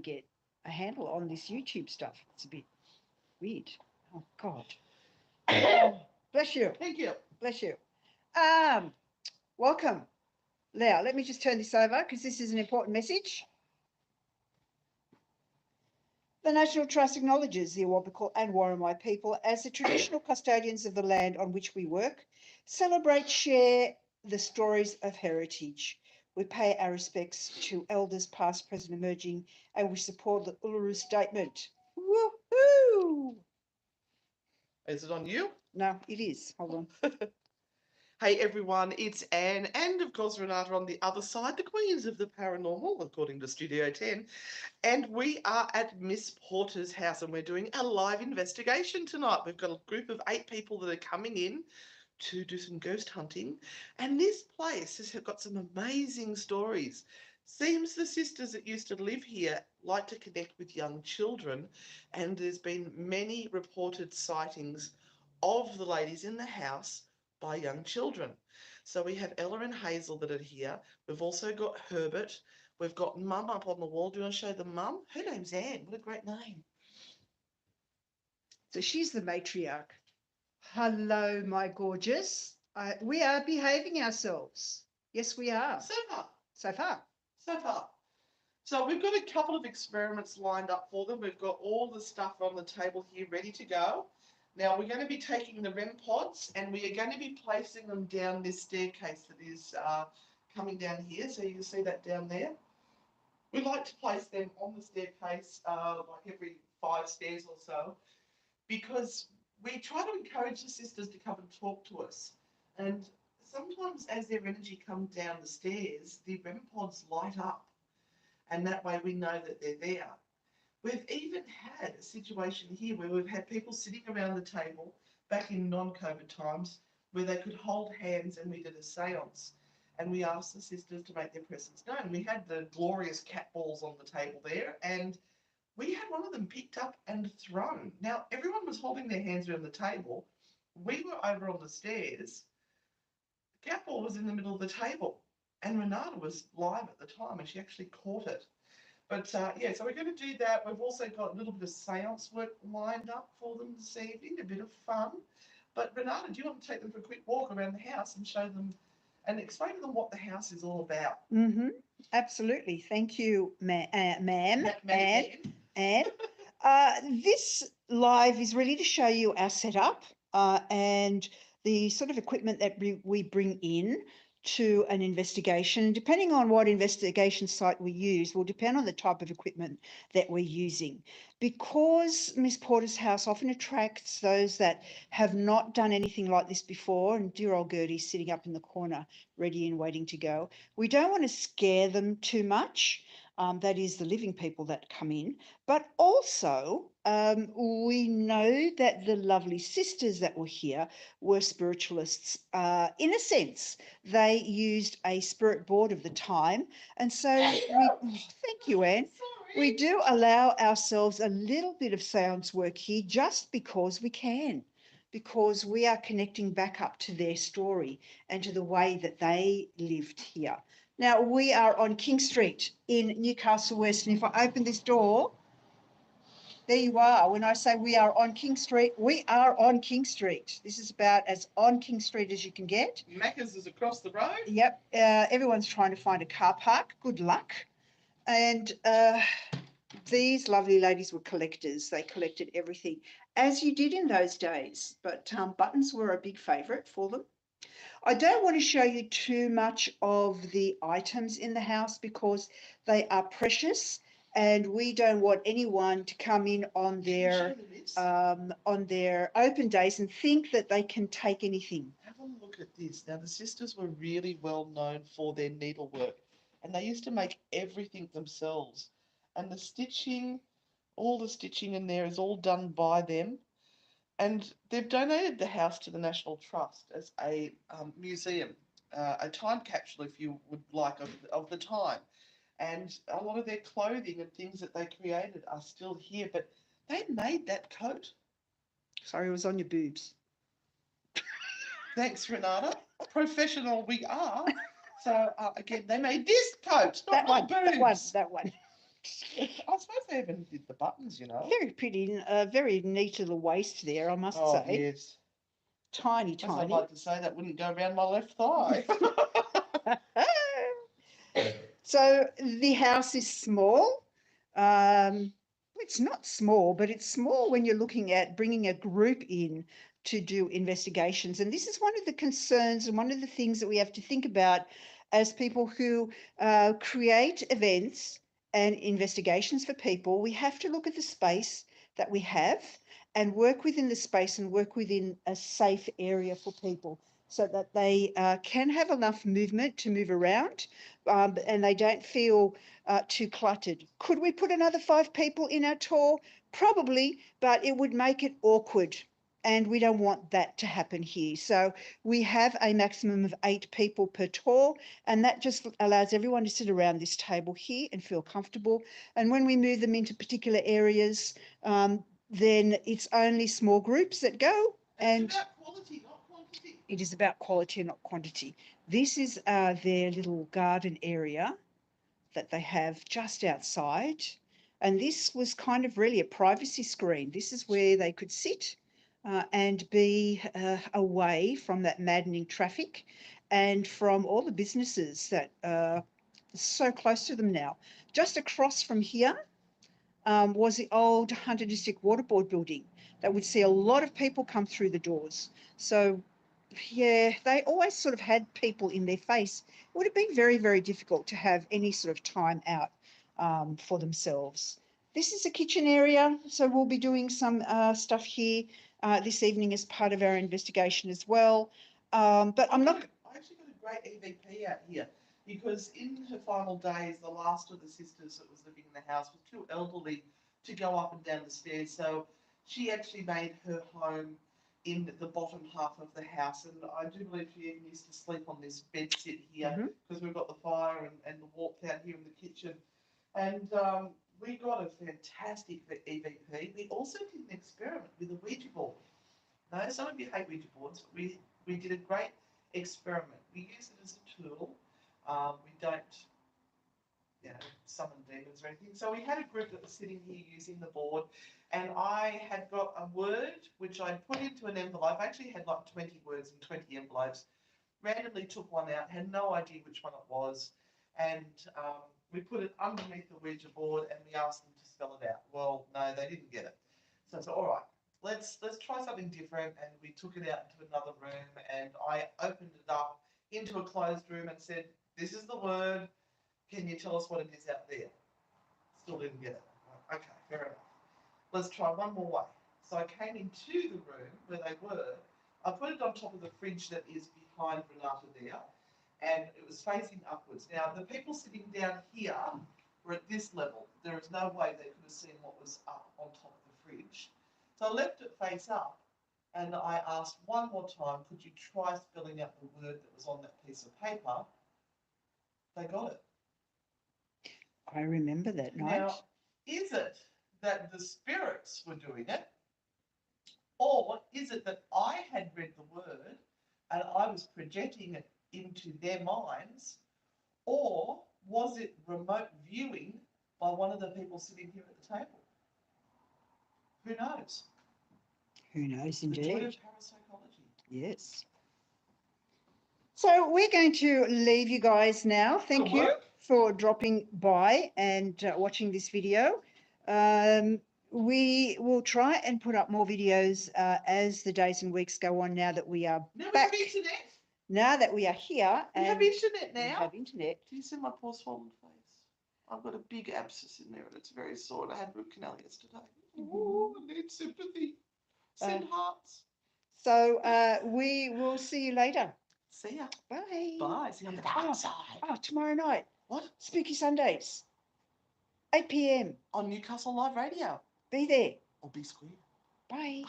get a handle on this YouTube stuff. It's a bit weird. Oh, God. Oh, bless you. Thank you. Bless you. Welcome. Now, let me just turn this over because this is an important message. The National Trust acknowledges the Awabakal and Warramai people as the traditional custodians of the land on which we work, celebrate, share the stories of heritage. We pay our respects to elders past, present, emerging, and we support the Uluru Statement. Woohoo! Is it on you? No, it is. Hold on. Hey everyone, it's Anne and of course Renata on the other side, the queens of the paranormal, according to Studio 10. And we are at Miss Porter's house and we're doing a live investigation tonight. We've got a group of 8 people that are coming in to do some ghost hunting. And this place has got some amazing stories. Seems the sisters that used to live here like to connect with young children, and there's been many reported sightings of the ladies in the house by young children. So we have Ella and Hazel that are here. We've also got Herbert. We've got Mum up on the wall. Do you want to show the Mum? Her name's Anne. What a great name. So she's the matriarch. Hello, my gorgeous. We are behaving ourselves. Yes, we are. So far. So far. So far. So we've got a couple of experiments lined up for them. We've got all the stuff on the table here ready to go. Now we're going to be taking the REM pods and we are going to be placing them down this staircase that is coming down here. So you can see that down there. We like to place them on the staircase like every 5 stairs or so, because we try to encourage the sisters to come and talk to us. And sometimes as their energy comes down the stairs, the REM pods light up. And that way we know that they're there. We've even had a situation here where we've had people sitting around the table back in non-COVID times where they could hold hands and we did a seance. And we asked the sisters to make their presence known. We had the glorious cat balls on the table there and we had one of them picked up and thrown. Now, everyone was holding their hands around the table. We were over on the stairs. The cat ball was in the middle of the table and Renata was live at the time and she actually caught it. But yeah, so we're going to do that. We've also got a little bit of seance work lined up for them this evening, a bit of fun. But Renata, do you want to take them for a quick walk around the house and show them and explain to them what the house is all about? Mm-hmm. Absolutely. Thank you, ma'am. Anne. This live is ready to show you our setup and the sort of equipment that we bring in to an investigation. Depending on what investigation site we use will depend on the type of equipment that we're using. Because Miss Porter's house often attracts those that have not done anything like this before, and dear old Gertie's sitting up in the corner ready and waiting to go, we don't want to scare them too much. That is the living people that come in, but also we know that the lovely sisters that were here were spiritualists. In a sense, they used a spirit board of the time, and so thank you, Anne. We do allow ourselves a little bit of seance work here just because we can, because we are connecting back up to their story and to the way that they lived here. Now, we are on King Street in Newcastle West, and if I open this door, there you are. When I say we are on King Street, we are on King Street. This is about as on King Street as you can get. Macca's is across the road. Yep. Everyone's trying to find a car park. Good luck. And these lovely ladies were collectors. They collected everything, as you did in those days. But buttons were a big favourite for them. I don't want to show you too much of the items in the house because they are precious and we don't want anyone to come in on their open days and think that they can take anything. Have a look at this. Now, the sisters were really well known for their needlework and they used to make everything themselves. And the stitching, all the stitching in there is all done by them. And they've donated the house to the National Trust as a museum, a time capsule, if you would like, of the time. And a lot of their clothing and things that they created are still here. But they made that coat. Sorry, it was on your boobs. Thanks, Renata. Professional we are. So, again, they made this coat, not my boobs. That one. I suppose they even did the buttons, you know. Very pretty, very neat little waist there, I must Oh, say. yes. Tiny, As I'd tiny. like to say, that wouldn't go around my left thigh. So the house is small. It's not small, but it's small when you're looking at bringing a group in to do investigations. And this is one of the concerns and one of the things that we have to think about as people who create events and investigations for people. We have to look at the space that we have and work within the space and work within a safe area for people so that they can have enough movement to move around, and they don't feel too cluttered. Could we put another 5 people in our tour? Probably, but it would make it awkward. And we don't want that to happen here. So we have a maximum of 8 people per tour, and that just allows everyone to sit around this table here and feel comfortable. And when we move them into particular areas, then it's only small groups that go. And it's about quality, not quantity. It is about quality, not quantity. This is their little garden area that they have just outside. And this was kind of really a privacy screen. This is where they could sit and be away from that maddening traffic and from all the businesses that are so close to them now. Just across from here was the old Hunter District Water Board building that would see a lot of people come through the doors. So yeah, they always sort of had people in their face. It would have been very, very difficult to have any sort of time out for themselves. This is a kitchen area, so we'll be doing some stuff here this evening as part of our investigation as well. But I'm not. I actually got a great EVP out here because in her final days, the last of the sisters that was living in the house was too elderly to go up and down the stairs. So she actually made her home in the bottom half of the house. And I do believe she even used to sleep on this bed sit here because we've got the fire and the warmth out here in the kitchen. And we got a fantastic EVP. We also did an experiment with a Ouija board. Now, some of you hate Ouija boards, but we did a great experiment. We use it as a tool. We don't, summon demons or anything. So we had a group that was sitting here using the board, and I had got a word which I put into an envelope. I actually had like 20 words in 20 envelopes. Randomly took one out, had no idea which one it was, and we put it underneath the Ouija board and we asked them to spell it out. Well, no, they didn't get it. So I said, all right, let's try something different, and we took it out into another room, and I opened it up into a closed room and said, this is the word, can you tell us what it is out there? Still didn't get it. Okay, fair enough. Let's try one more way. So I came into the room where they were, I put it on top of the fridge that is behind Renata there, and it was facing upwards. Now, the people sitting down here were at this level. There is no way they could have seen what was up on top of the fridge. So I left it face up, and I asked one more time, could you try spelling out the word that was on that piece of paper? They got it. I remember that night. Now, is it that the spirits were doing it? Or is it that I had read the word and I was projecting it into their minds? Or was it remote viewing by one of the people sitting here at the table? Who knows? Who knows, The joy indeed. of parapsychology. Yes. So we're going to leave you guys now. Thank you for dropping by and watching this video. We will try and put up more videos as the days and weeks go on now that we are back. We have internet. Now that we are here. We have internet now. We have internet. Do you see my poor swollen face? I've got a big abscess in there and it's very sore. I had root canal yesterday. Oh, I need sympathy. Send hearts. So we will see you later. See ya. Bye. Bye. See you on the dark side. Oh, tomorrow night. What? Spooky Sundays. 8 p.m. On Newcastle Live Radio. Be there. Or be square. Bye. Bye.